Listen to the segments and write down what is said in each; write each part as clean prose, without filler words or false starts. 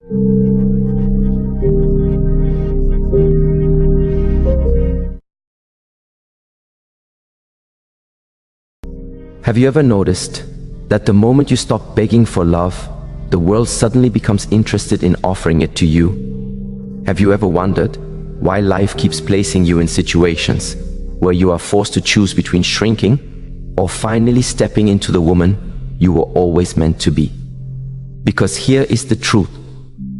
Have you ever noticed that the moment you stop begging for love, the world suddenly becomes interested in offering it to you? Have you ever wondered why life keeps placing you in situations where you are forced to choose between shrinking or finally stepping into the woman you were always meant to be? Because here is the truth.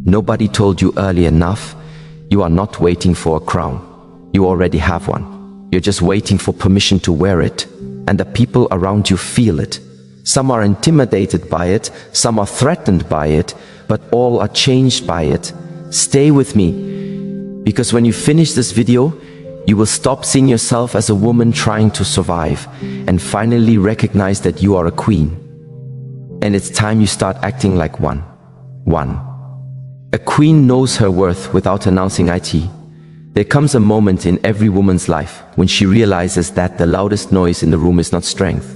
Nobody told you early enough. You are not waiting for a crown. You already have one. You're just waiting for permission to wear it. And the people around you feel it. Some are intimidated by it, some are threatened by it, but all are changed by it. Stay with me, because when you finish this video, you will stop seeing yourself as a woman trying to survive and finally recognize that you are a queen. And it's time you start acting like one. A queen knows her worth without announcing it. There comes a moment in every woman's life when she realizes that the loudest noise in the room is not strength,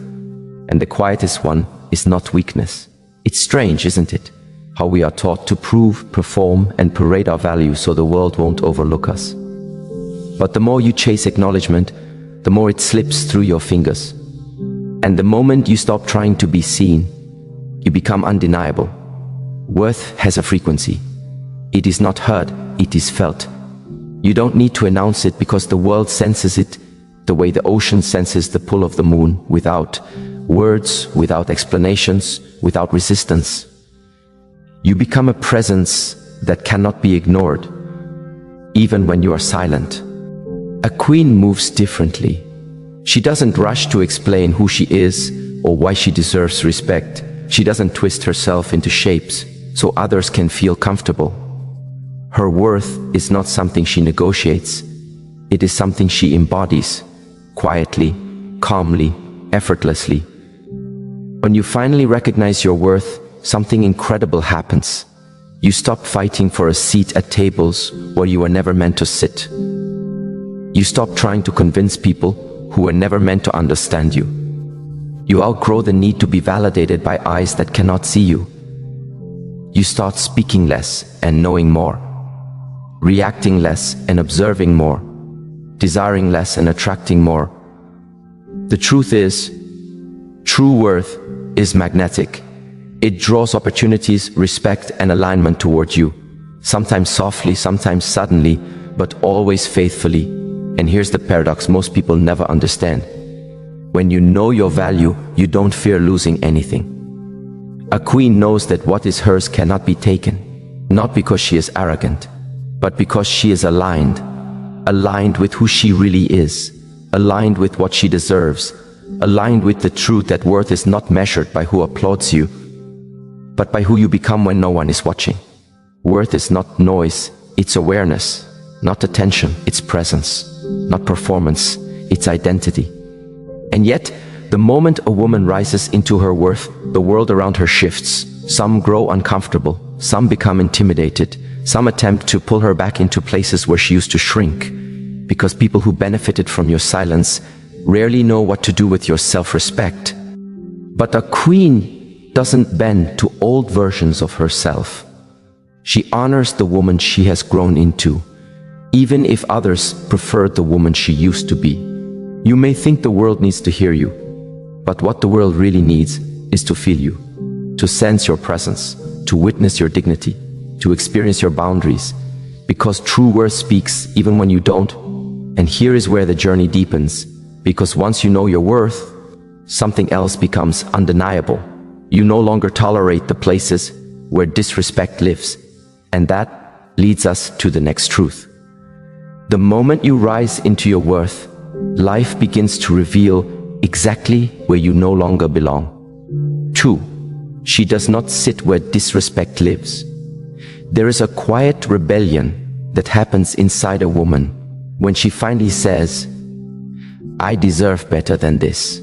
and the quietest one is not weakness. It's strange, isn't it? How we are taught to prove, perform, and parade our value so the world won't overlook us. But the more you chase acknowledgement, the more it slips through your fingers. And the moment you stop trying to be seen, you become undeniable. Worth has a frequency. It is not heard, it is felt. You don't need to announce it because the world senses it the way the ocean senses the pull of the moon, without words, without explanations, without resistance. You become a presence that cannot be ignored, even when you are silent. A queen moves differently. She doesn't rush to explain who she is or why she deserves respect. She doesn't twist herself into shapes so others can feel comfortable. Her worth is not something she negotiates. It is something she embodies, quietly, calmly, effortlessly. When you finally recognize your worth, something incredible happens. You stop fighting for a seat at tables where you were never meant to sit. You stop trying to convince people who were never meant to understand you. You outgrow the need to be validated by eyes that cannot see you. You start speaking less and knowing more, reacting less and observing more, desiring less and attracting more. The truth is, true worth is magnetic. It draws opportunities, respect, and alignment toward you. Sometimes softly, sometimes suddenly, but always faithfully. And here's the paradox most people never understand. When you know your value, you don't fear losing anything. A queen knows that what is hers cannot be taken, not because she is arrogant, but because she is aligned with who she really is, aligned with what she deserves, aligned with the truth that worth is not measured by who applauds you, but by who you become when no one is watching. Worth is not noise, it's awareness, not attention, it's presence, not performance, it's identity. And yet, the moment a woman rises into her worth, the world around her shifts. Some grow uncomfortable, some become intimidated, some attempt to pull her back into places where she used to shrink, because people who benefited from your silence rarely know what to do with your self-respect. But a queen doesn't bend to old versions of herself. She honors the woman she has grown into, even if others preferred the woman she used to be. You may think the world needs to hear you, but what the world really needs is to feel you, to sense your presence, to witness your dignity, to experience your boundaries, because true worth speaks even when you don't. And here is where the journey deepens, because once you know your worth, something else becomes undeniable. You no longer tolerate the places where disrespect lives, and that leads us to the next truth. The moment you rise into your worth, life begins to reveal exactly where you no longer belong. 2. She does not sit where disrespect lives. There is a quiet rebellion that happens inside a woman when she finally says, I deserve better than this.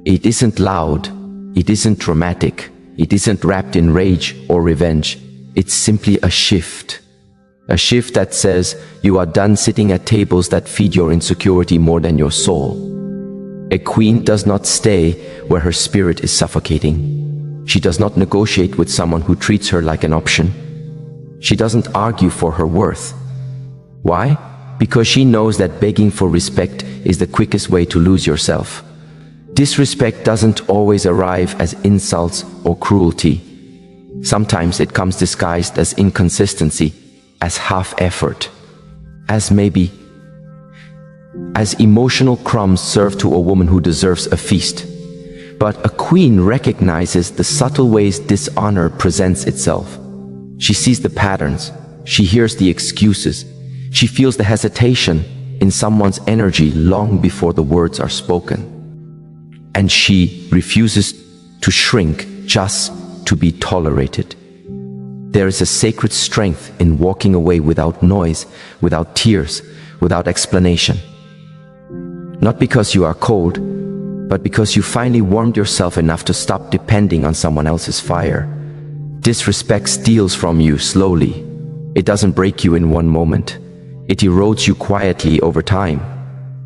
It isn't loud, it isn't dramatic, it isn't wrapped in rage or revenge. It's simply a shift. A shift that says you are done sitting at tables that feed your insecurity more than your soul. A queen does not stay where her spirit is suffocating. She does not negotiate with someone who treats her like an option. She doesn't argue for her worth. Why? Because she knows that begging for respect is the quickest way to lose yourself. Disrespect doesn't always arrive as insults or cruelty. Sometimes it comes disguised as inconsistency, as half-effort, as emotional crumbs served to a woman who deserves a feast. But a queen recognizes the subtle ways dishonor presents itself. She sees the patterns, she hears the excuses, she feels the hesitation in someone's energy long before the words are spoken. And she refuses to shrink just to be tolerated. There is a sacred strength in walking away without noise, without tears, without explanation. Not because you are cold, but because you finally warmed yourself enough to stop depending on someone else's fire. Disrespect steals from you slowly. It doesn't break you in one moment. It erodes you quietly over time.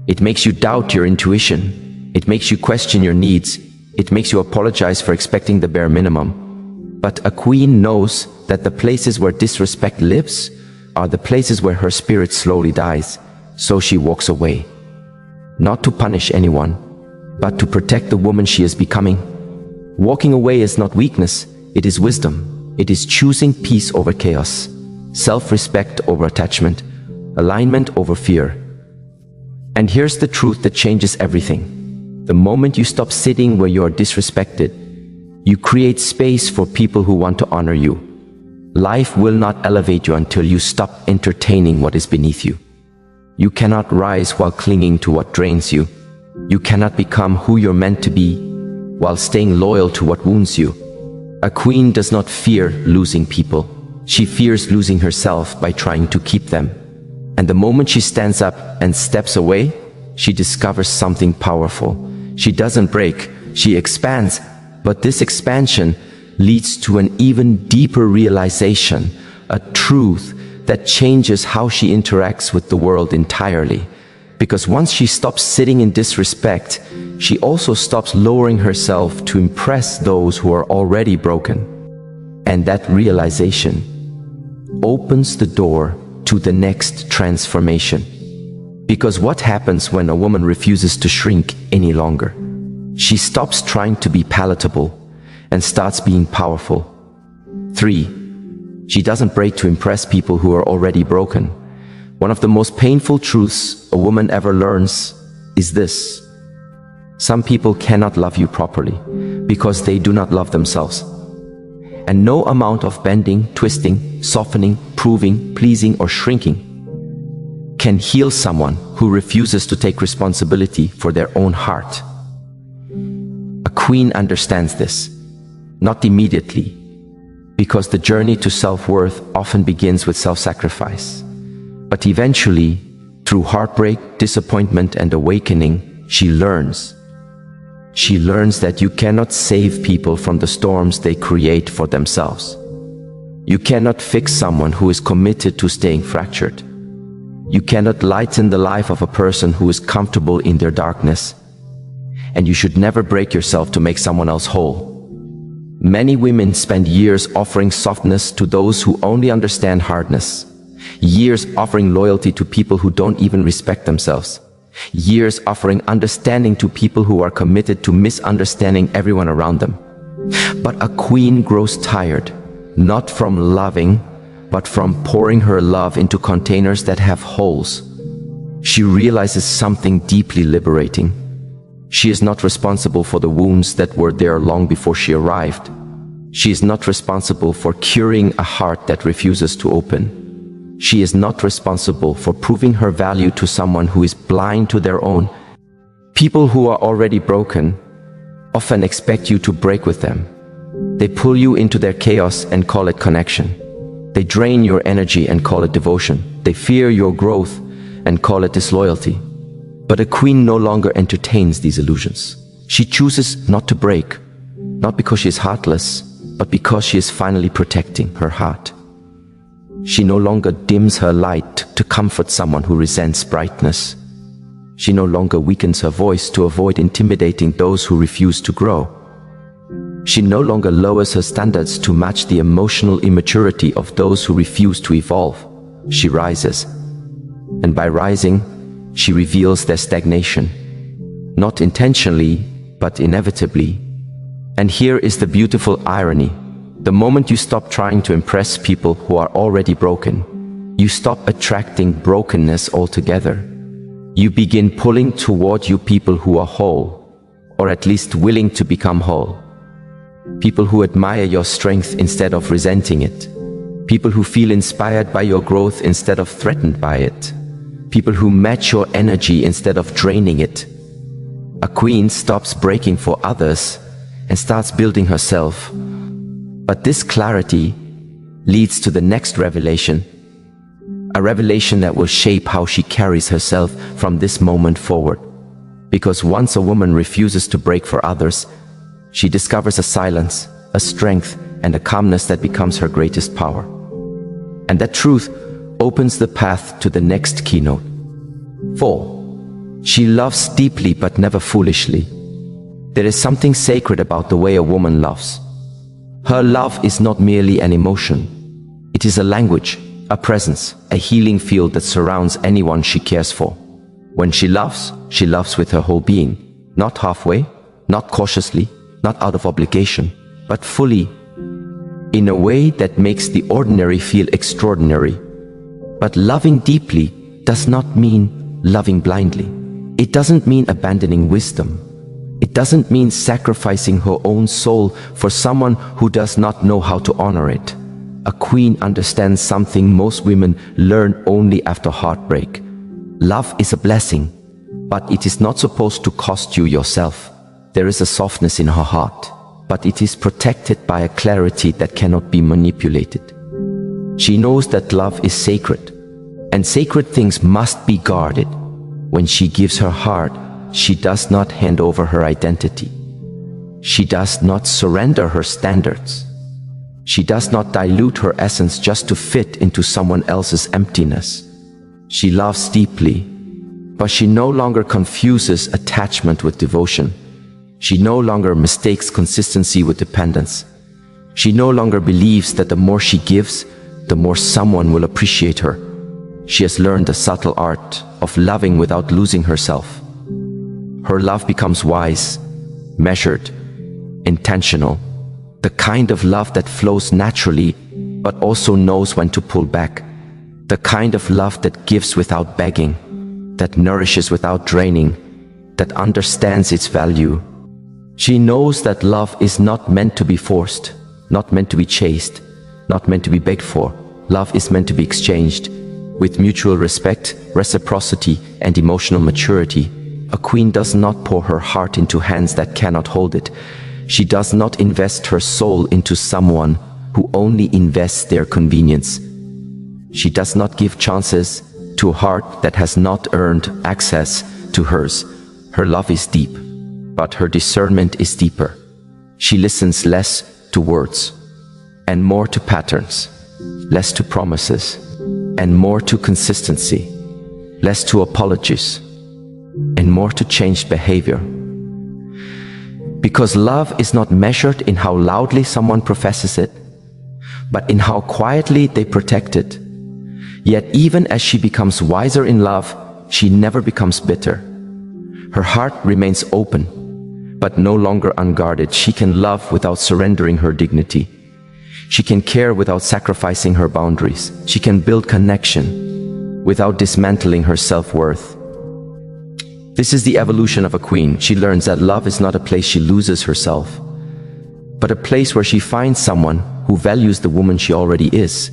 It makes you doubt your intuition. It makes you question your needs. It makes you apologize for expecting the bare minimum. But a queen knows that the places where disrespect lives are the places where her spirit slowly dies. So she walks away. Not to punish anyone, but to protect the woman she is becoming. Walking away is not weakness, it is wisdom. It is choosing peace over chaos, self-respect over attachment, alignment over fear. And here's the truth that changes everything. The moment you stop sitting where you are disrespected, you create space for people who want to honor you. Life will not elevate you until you stop entertaining what is beneath you. You cannot rise while clinging to what drains you. You cannot become who you're meant to be while staying loyal to what wounds you. A queen does not fear losing people. She fears losing herself by trying to keep them. And the moment she stands up and steps away, she discovers something powerful. She doesn't break, she expands. But this expansion leads to an even deeper realization, a truth that changes how she interacts with the world entirely. Because once she stops sitting in disrespect, she also stops lowering herself to impress those who are already broken. And that realization opens the door to the next transformation. Because what happens when a woman refuses to shrink any longer? She stops trying to be palatable and starts being powerful. 3. She doesn't break to impress people who are already broken. One of the most painful truths a woman ever learns is this: some people cannot love you properly because they do not love themselves. And no amount of bending, twisting, softening, proving, pleasing, or shrinking can heal someone who refuses to take responsibility for their own heart. A queen understands this, not immediately, because the journey to self-worth often begins with self-sacrifice. But eventually, through heartbreak, disappointment, and awakening, she learns. She learns that you cannot save people from the storms they create for themselves. You cannot fix someone who is committed to staying fractured. You cannot lighten the life of a person who is comfortable in their darkness. And you should never break yourself to make someone else whole. Many women spend years offering softness to those who only understand hardness. Years offering loyalty to people who don't even respect themselves. Years offering understanding to people who are committed to misunderstanding everyone around them. But a queen grows tired, not from loving, but from pouring her love into containers that have holes. She realizes something deeply liberating. She is not responsible for the wounds that were there long before she arrived. She is not responsible for curing a heart that refuses to open. She is not responsible for proving her value to someone who is blind to their own. People who are already broken often expect you to break with them. They pull you into their chaos and call it connection. They drain your energy and call it devotion. They fear your growth and call it disloyalty. But a queen no longer entertains these illusions. She chooses not to break, not because she is heartless, but because she is finally protecting her heart. She no longer dims her light to comfort someone who resents brightness. She no longer weakens her voice to avoid intimidating those who refuse to grow. She no longer lowers her standards to match the emotional immaturity of those who refuse to evolve. She rises. And by rising, she reveals their stagnation. Not intentionally, but inevitably. And here is the beautiful irony. The moment you stop trying to impress people who are already broken, you stop attracting brokenness altogether. You begin pulling toward you people who are whole, or at least willing to become whole. People who admire your strength instead of resenting it. People who feel inspired by your growth instead of threatened by it. People who match your energy instead of draining it. A queen stops breaking for others and starts building herself. But this clarity leads to the next revelation. A revelation that will shape how she carries herself from this moment forward. Because once a woman refuses to break for others, she discovers a silence, a strength, and a calmness that becomes her greatest power. And that truth opens the path to the next keynote. 4. She loves deeply but never foolishly. There is something sacred about the way a woman loves. Her love is not merely an emotion. It is a language, a presence, a healing field that surrounds anyone she cares for. When she loves with her whole being, not halfway, not cautiously, not out of obligation, but fully, in a way that makes the ordinary feel extraordinary. But loving deeply does not mean loving blindly. It doesn't mean abandoning wisdom. It doesn't mean sacrificing her own soul for someone who does not know how to honor it. A queen understands something most women learn only after heartbreak. Love is a blessing, but it is not supposed to cost you yourself. There is a softness in her heart, but it is protected by a clarity that cannot be manipulated. She knows that love is sacred, and sacred things must be guarded. When she gives her heart, she does not hand over her identity. She does not surrender her standards. She does not dilute her essence just to fit into someone else's emptiness. She loves deeply, but she no longer confuses attachment with devotion. She no longer mistakes consistency with dependence. She no longer believes that the more she gives, the more someone will appreciate her. She has learned the subtle art of loving without losing herself. Her love becomes wise, measured, intentional, the kind of love that flows naturally, but also knows when to pull back, the kind of love that gives without begging, that nourishes without draining, that understands its value. She knows that love is not meant to be forced, not meant to be chased, not meant to be begged for. Love is meant to be exchanged with mutual respect, reciprocity, and emotional maturity. A queen does not pour her heart into hands that cannot hold it. She does not invest her soul into someone who only invests their convenience. She does not give chances to a heart that has not earned access to hers. Her love is deep, but her discernment is deeper. She listens less to words and more to patterns, less to promises and more to consistency, less to apologies and more to changed behavior. Because love is not measured in how loudly someone professes it, but in how quietly they protect it. Yet even as she becomes wiser in love, she never becomes bitter. Her heart remains open, but no longer unguarded. She can love without surrendering her dignity. She can care without sacrificing her boundaries. She can build connection without dismantling her self-worth. This is the evolution of a queen. She learns that love is not a place she loses herself, but a place where she finds someone who values the woman she already is.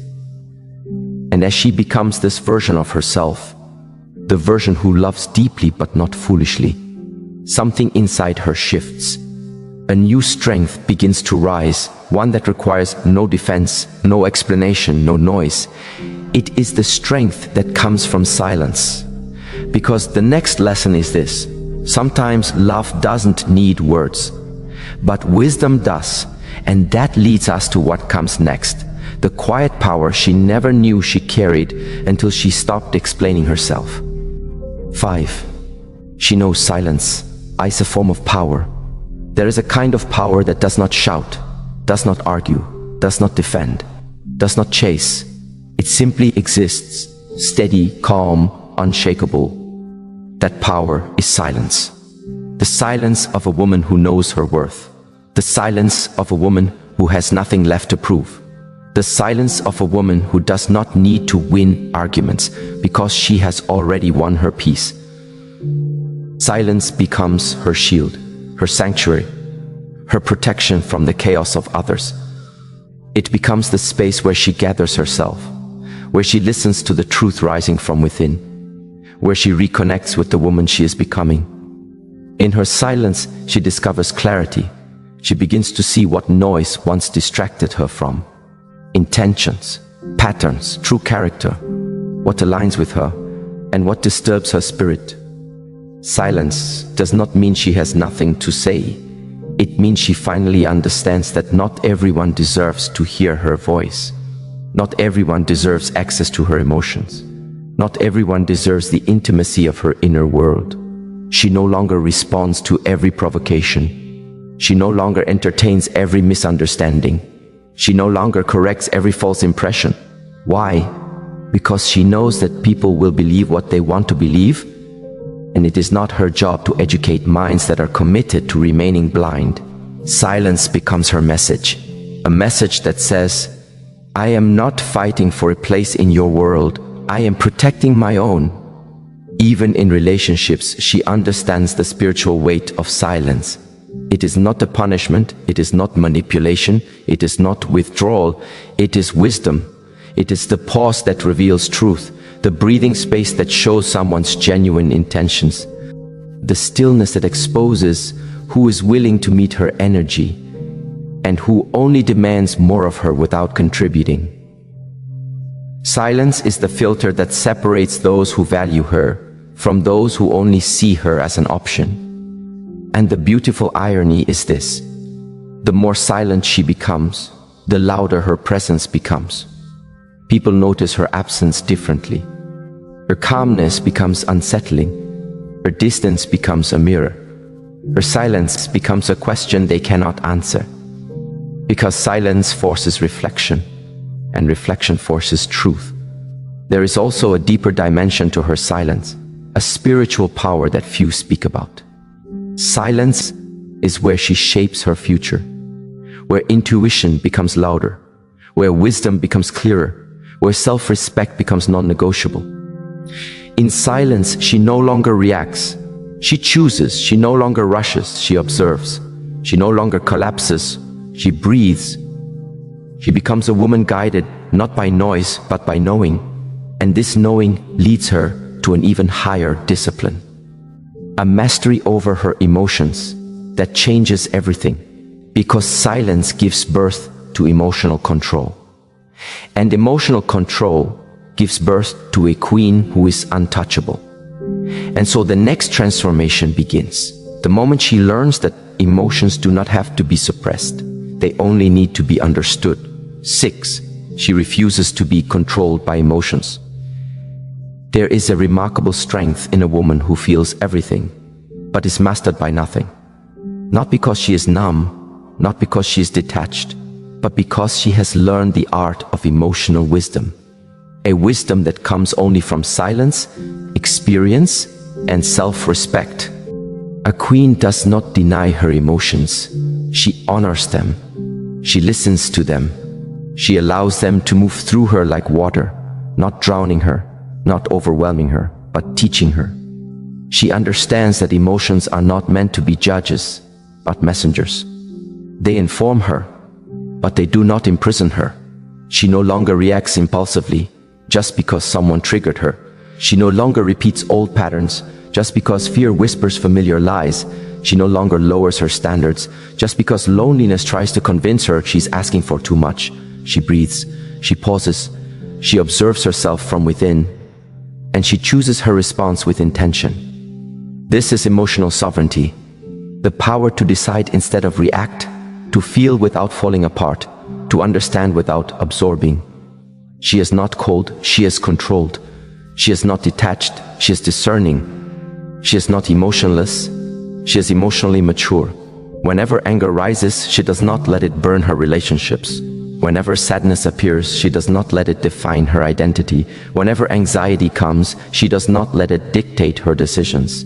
And as she becomes this version of herself, the version who loves deeply but not foolishly, something inside her shifts. A new strength begins to rise, one that requires no defense, no explanation, no noise. It is the strength that comes from silence. Because the next lesson is this: sometimes love doesn't need words, but wisdom does, and that leads us to what comes next. The quiet power she never knew she carried until she stopped explaining herself. 5. She knows silence is a form of power. There is a kind of power that does not shout, does not argue, does not defend, does not chase. It simply exists, steady, calm, unshakable. That power is silence. The silence of a woman who knows her worth. The silence of a woman who has nothing left to prove. The silence of a woman who does not need to win arguments because she has already won her peace. Silence becomes her shield, her sanctuary, her protection from the chaos of others. It becomes the space where she gathers herself, where she listens to the truth rising from within, where she reconnects with the woman she is becoming. In her silence, she discovers clarity. She begins to see what noise once distracted her from. Intentions, patterns, true character, what aligns with her, and what disturbs her spirit. Silence does not mean she has nothing to say. It means she finally understands that not everyone deserves to hear her voice. Not everyone deserves access to her emotions. Not everyone deserves the intimacy of her inner world. She no longer responds to every provocation. She no longer entertains every misunderstanding. She no longer corrects every false impression. Why? Because she knows that people will believe what they want to believe, and it is not her job to educate minds that are committed to remaining blind. Silence becomes her message, a message that says, I am not fighting for a place in your world, I am protecting my own. Even in relationships, she understands the spiritual weight of silence. It is not a punishment, it is not manipulation, it is not withdrawal, it is wisdom. It is the pause that reveals truth, the breathing space that shows someone's genuine intentions, the stillness that exposes who is willing to meet her energy and who only demands more of her without contributing. Silence is the filter that separates those who value her from those who only see her as an option. And the beautiful irony is this: the more silent she becomes, the louder her presence becomes. People notice her absence differently. Her calmness becomes unsettling. Her distance becomes a mirror. Her silence becomes a question they cannot answer. Because silence forces reflection, and reflection forces truth. There is also a deeper dimension to her silence, a spiritual power that few speak about. Silence is where she shapes her future, where intuition becomes louder, where wisdom becomes clearer, where self-respect becomes non-negotiable. In silence, she no longer reacts. She chooses. She no longer rushes. She observes. She no longer collapses. She breathes. She becomes a woman guided not by noise, but by knowing. And this knowing leads her to an even higher discipline. A mastery over her emotions that changes everything, because silence gives birth to emotional control. And emotional control gives birth to a queen who is untouchable. And so the next transformation begins. The moment she learns that emotions do not have to be suppressed, they only need to be understood. 6. She refuses to be controlled by emotions. There is a remarkable strength in a woman who feels everything, but is mastered by nothing. Not because she is numb, not because she is detached, but because she has learned the art of emotional wisdom. A wisdom that comes only from silence, experience, and self-respect. A queen does not deny her emotions. She honors them. She listens to them. She allows them to move through her like water, not drowning her, not overwhelming her, but teaching her. She understands that emotions are not meant to be judges, but messengers. They inform her, but they do not imprison her. She no longer reacts impulsively just because someone triggered her. She no longer repeats old patterns just because fear whispers familiar lies. She no longer lowers her standards just because loneliness tries to convince her she's asking for too much. She breathes, she pauses, she observes herself from within, and she chooses her response with intention. This is emotional sovereignty, the power to decide instead of react, to feel without falling apart, to understand without absorbing. She is not cold, she is controlled. She is not detached, she is discerning. She is not emotionless, she is emotionally mature. Whenever anger rises, she does not let it burn her relationships. Whenever sadness appears, she does not let it define her identity. Whenever anxiety comes, she does not let it dictate her decisions.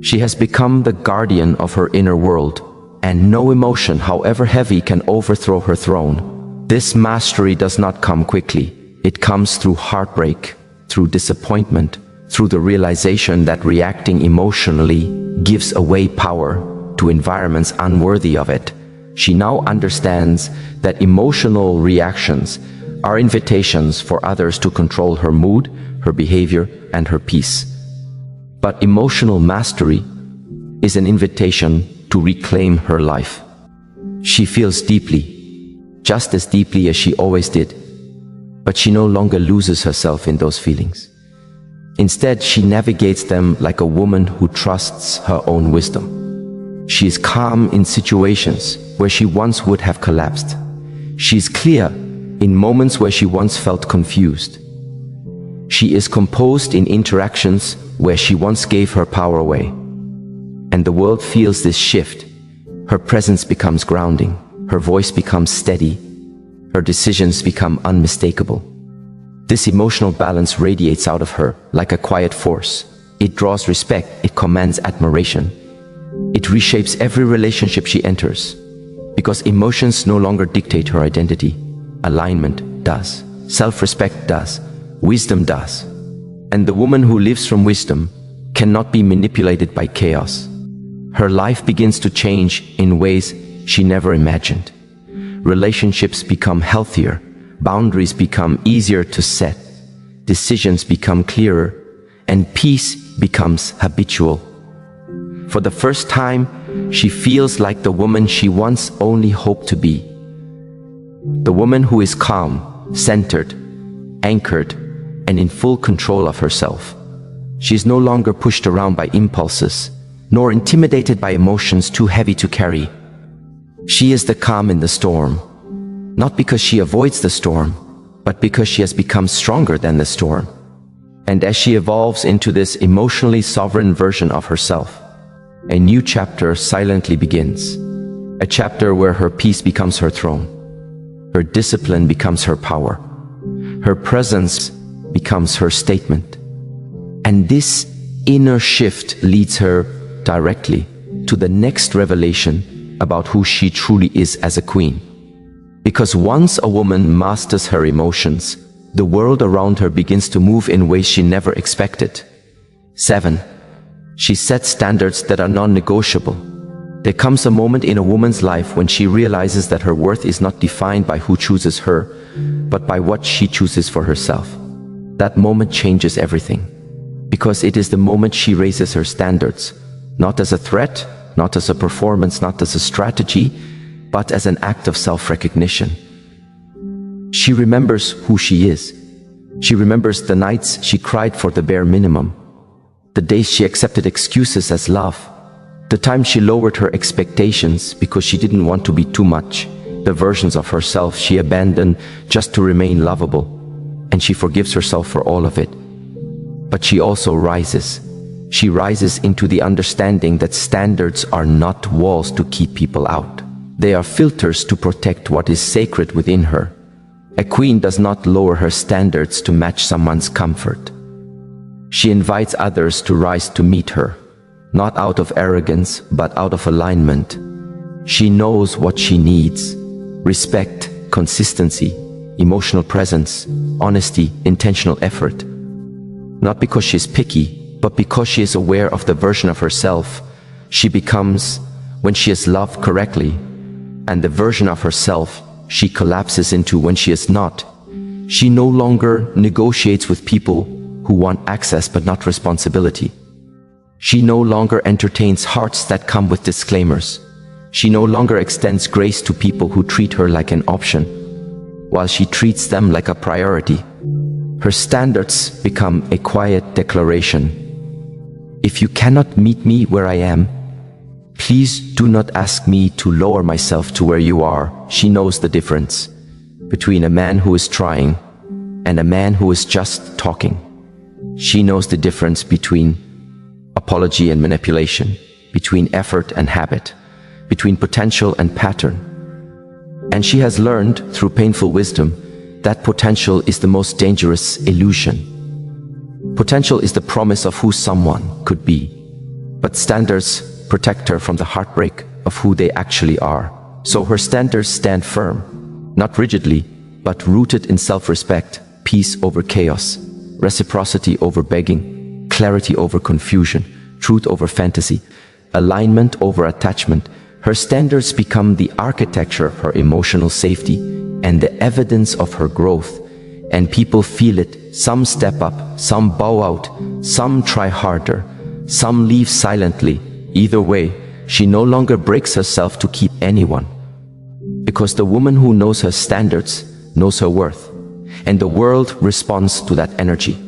She has become the guardian of her inner world, and no emotion, however heavy, can overthrow her throne. This mastery does not come quickly. It comes through heartbreak, through disappointment, through the realization that reacting emotionally gives away power to environments unworthy of it. She now understands that emotional reactions are invitations for others to control her mood, her behavior, and her peace. But emotional mastery is an invitation to reclaim her life. She feels deeply, just as deeply as she always did, but she no longer loses herself in those feelings. Instead, she navigates them like a woman who trusts her own wisdom. She is calm in situations where she once would have collapsed. She is clear in moments where she once felt confused. She is composed in interactions where she once gave her power away. And the world feels this shift. Her presence becomes grounding. Her voice becomes steady. Her decisions become unmistakable. This emotional balance radiates out of her like a quiet force. It draws respect. It commands admiration. It reshapes every relationship she enters. Because emotions no longer dictate her identity. Alignment does. Self-respect does. Wisdom does. And the woman who lives from wisdom cannot be manipulated by chaos. Her life begins to change in ways she never imagined. Relationships become healthier. Boundaries become easier to set. Decisions become clearer. And peace becomes habitual. For the first time, she feels like the woman she once only hoped to be. The woman who is calm, centered, anchored, and in full control of herself. She is no longer pushed around by impulses, nor intimidated by emotions too heavy to carry. She is the calm in the storm, not because she avoids the storm, but because she has become stronger than the storm. And as she evolves into this emotionally sovereign version of herself, a new chapter silently begins. A chapter where her peace becomes her throne. Her discipline becomes her power. Her presence becomes her statement. And this inner shift leads her directly to the next revelation about who she truly is as a queen. Because once a woman masters her emotions, the world around her begins to move in ways she never expected. 7. She sets standards that are non-negotiable. There comes a moment in a woman's life when she realizes that her worth is not defined by who chooses her, but by what she chooses for herself. That moment changes everything, because it is the moment she raises her standards, not as a threat, not as a performance, not as a strategy, but as an act of self-recognition. She remembers who she is. She remembers the nights she cried for the bare minimum, the days she accepted excuses as love, the time she lowered her expectations because she didn't want to be too much, the versions of herself she abandoned just to remain lovable, and she forgives herself for all of it. But she also rises. She rises into the understanding that standards are not walls to keep people out. They are filters to protect what is sacred within her. A queen does not lower her standards to match someone's comfort. She invites others to rise to meet her, not out of arrogance, but out of alignment. She knows what she needs: respect, consistency, emotional presence, honesty, intentional effort. Not because she is picky, but because she is aware of the version of herself she becomes when she is loved correctly, and the version of herself she collapses into when she is not. She no longer negotiates with people who want access but not responsibility. She no longer entertains hearts that come with disclaimers. She no longer extends grace to people who treat her like an option, while she treats them like a priority. Her standards become a quiet declaration. If you cannot meet me where I am, please do not ask me to lower myself to where you are. She knows the difference between a man who is trying and a man who is just talking. She knows the difference between apology and manipulation, between effort and habit. between potential and pattern. And she has learned, through painful wisdom, that potential is the most dangerous illusion. Potential is the promise of who someone could be, but standards protect her from the heartbreak of who they actually are. So her standards stand firm, not rigidly, but rooted in self-respect, peace over chaos, reciprocity over begging, clarity over confusion, truth over fantasy, alignment over attachment. Her standards become the architecture of her emotional safety and the evidence of her growth. And people feel it. Some step up, some bow out, some try harder, some leave silently. Either way, she no longer breaks herself to keep anyone. Because the woman who knows her standards knows her worth, and the world responds to that energy.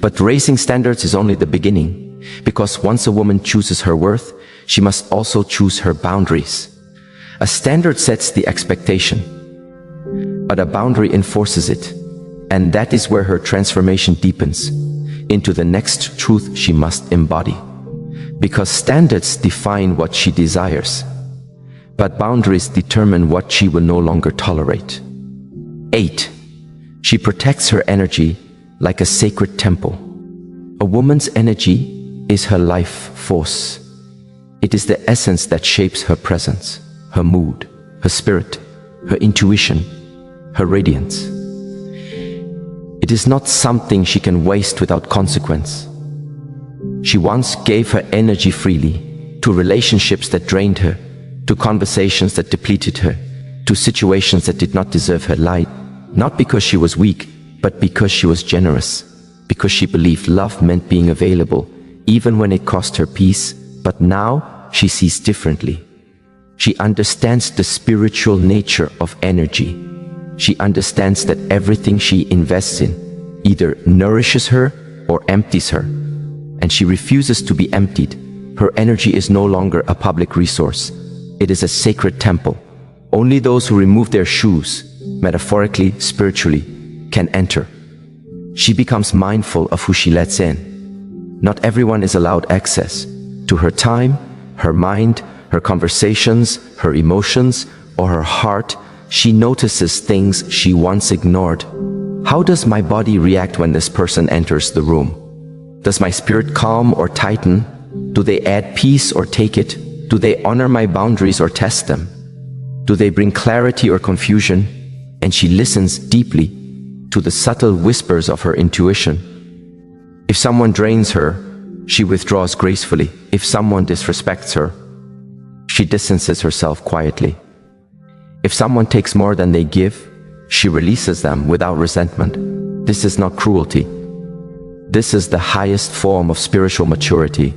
But raising standards is only the beginning, because once a woman chooses her worth, she must also choose her boundaries. A standard sets the expectation, but a boundary enforces it. And that is where her transformation deepens into the next truth she must embody. Because standards define what she desires, but boundaries determine what she will no longer tolerate. 8. She protects her energy like a sacred temple. A woman's energy is her life force. It is the essence that shapes her presence, her mood, her spirit, her intuition, her radiance. It is not something she can waste without consequence. She once gave her energy freely to relationships that drained her, to conversations that depleted her, to situations that did not deserve her light, not because she was weak, but because she was generous, because she believed love meant being available, even when it cost her peace. But now she sees differently. She understands the spiritual nature of energy. She understands that everything she invests in either nourishes her or empties her, and she refuses to be emptied. Her energy is no longer a public resource. It is a sacred temple. Only those who remove their shoes, metaphorically, spiritually, can enter. She becomes mindful of who she lets in. Not everyone is allowed access to her time, her mind, her conversations, her emotions, or her heart. She notices things she once ignored. How does my body react when this person enters the room? Does my spirit calm or tighten? Do they add peace or take it? Do they honor my boundaries or test them? Do they bring clarity or confusion? And she listens deeply to the subtle whispers of her intuition. If someone drains her, she withdraws gracefully. If someone disrespects her, she distances herself quietly. If someone takes more than they give, she releases them without resentment. This is not cruelty. This is the highest form of spiritual maturity.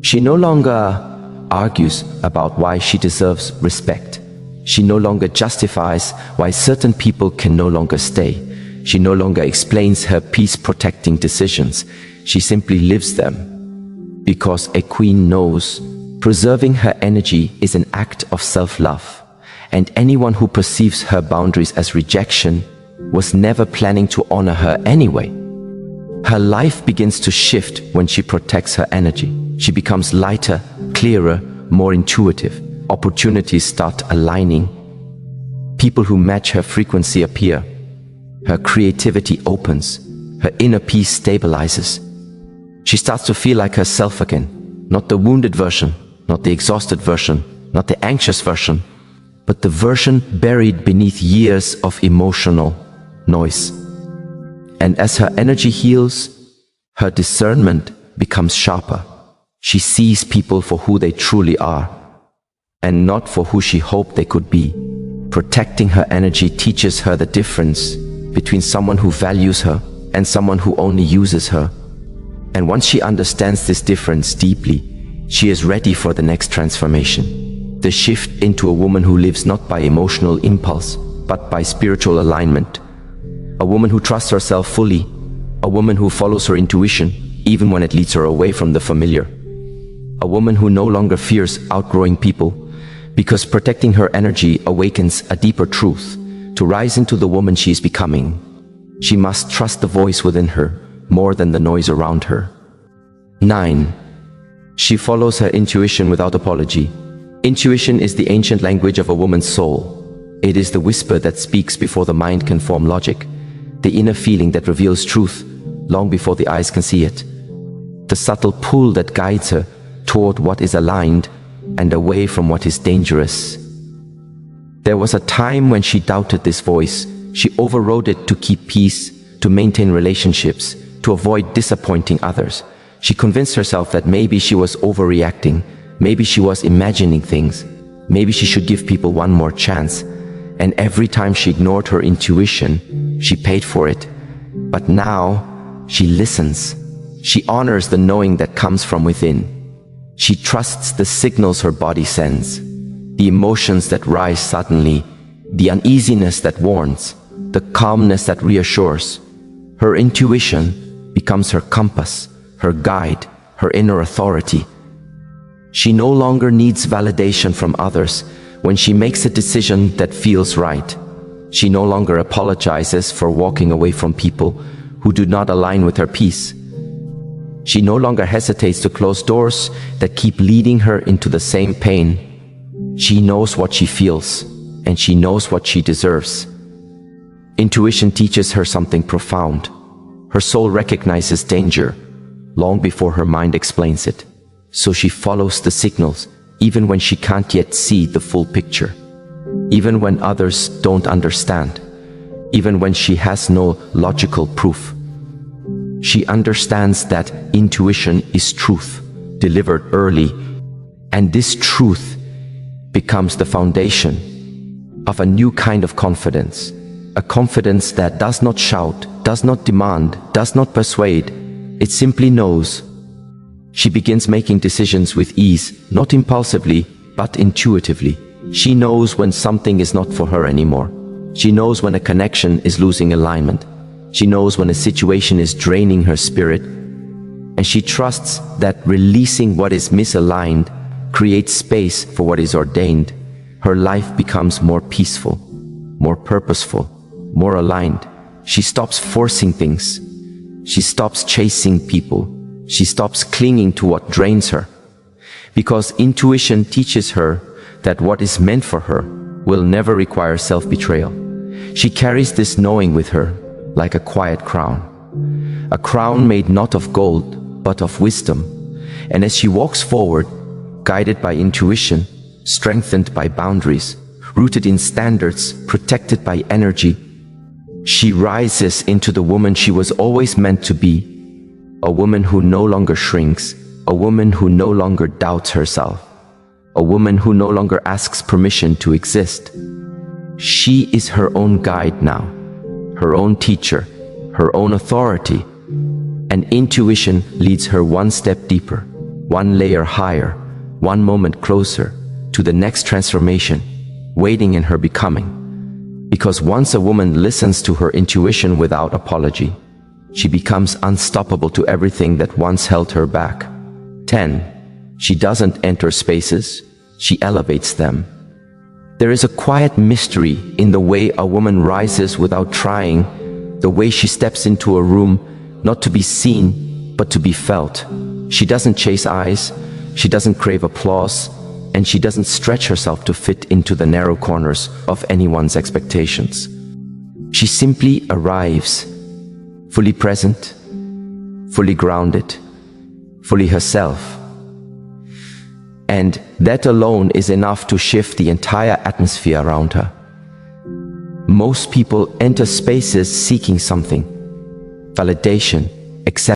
She no longer argues about why she deserves respect. She no longer justifies why certain people can no longer stay. She no longer explains her peace-protecting decisions. She simply lives them. Because a queen knows preserving her energy is an act of self-love. And anyone who perceives her boundaries as rejection was never planning to honor her anyway. Her life begins to shift when she protects her energy. She becomes lighter, clearer, more intuitive. Opportunities start aligning. People who match her frequency appear. Her creativity opens. Her inner peace stabilizes. She starts to feel like herself again. Not the wounded version, not the exhausted version, not the anxious version, but the version buried beneath years of emotional noise. And as her energy heals, her discernment becomes sharper. She sees people for who they truly are, and not for who she hoped they could be. Protecting her energy teaches her the difference between someone who values her and someone who only uses her. And once she understands this difference deeply, she is ready for the next transformation. The shift into a woman who lives not by emotional impulse, but by spiritual alignment. A woman who trusts herself fully. A woman who follows her intuition, even when it leads her away from the familiar. A woman who no longer fears outgrowing people, because protecting her energy awakens a deeper truth. To rise into the woman she is becoming, she must trust the voice within her more than the noise around her. 9. She follows her intuition without apology. Intuition is the ancient language of a woman's soul. It is the whisper that speaks before the mind can form logic, the inner feeling that reveals truth long before the eyes can see it, the subtle pull that guides her toward what is aligned and away from what is dangerous. There was a time when she doubted this voice. She overrode it to keep peace, to maintain relationships, to avoid disappointing others. She convinced herself that maybe she was overreacting, maybe she was imagining things, maybe she should give people one more chance. And every time she ignored her intuition, she paid for it. But now, she listens. She honors the knowing that comes from within. She trusts the signals her body sends, the emotions that rise suddenly, the uneasiness that warns, the calmness that reassures. Her intuition becomes her compass, her guide, her inner authority. She no longer needs validation from others when she makes a decision that feels right. She no longer apologizes for walking away from people who do not align with her peace. She no longer hesitates to close doors that keep leading her into the same pain. She knows what she feels, and she knows what she deserves. Intuition teaches her something profound. Her soul recognizes danger long before her mind explains it. So she follows the signals, even when she can't yet see the full picture. Even when others don't understand. Even when she has no logical proof. She understands that intuition is truth, delivered early, and this truth becomes the foundation of a new kind of confidence, a confidence that does not shout, does not demand, does not persuade, it simply knows. She begins making decisions with ease, not impulsively, but intuitively. She knows when something is not for her anymore. She knows when a connection is losing alignment. She knows when a situation is draining her spirit. And she trusts that releasing what is misaligned creates space for what is ordained. Her life becomes more peaceful, more purposeful, more aligned. She stops forcing things. She stops chasing people. She stops clinging to what drains her. Because intuition teaches her that what is meant for her will never require self-betrayal. She carries this knowing with her like a quiet crown. A crown made not of gold, but of wisdom. And as she walks forward, guided by intuition, strengthened by boundaries, rooted in standards, protected by energy, she rises into the woman she was always meant to be. A woman who no longer shrinks, a woman who no longer doubts herself, a woman who no longer asks permission to exist. She is her own guide now, her own teacher, her own authority, and intuition leads her one step deeper, one layer higher, one moment closer to the next transformation waiting in her becoming. Because once a woman listens to her intuition without apology, she becomes unstoppable to everything that once held her back. 10. She doesn't enter spaces, she elevates them. There is a quiet mystery in the way a woman rises without trying, the way she steps into a room not to be seen, but to be felt. She doesn't chase eyes, she doesn't crave applause, and she doesn't stretch herself to fit into the narrow corners of anyone's expectations. She simply arrives, fully present, fully grounded, fully herself. And that alone is enough to shift the entire atmosphere around her. Most people enter spaces seeking something, validation, acceptance.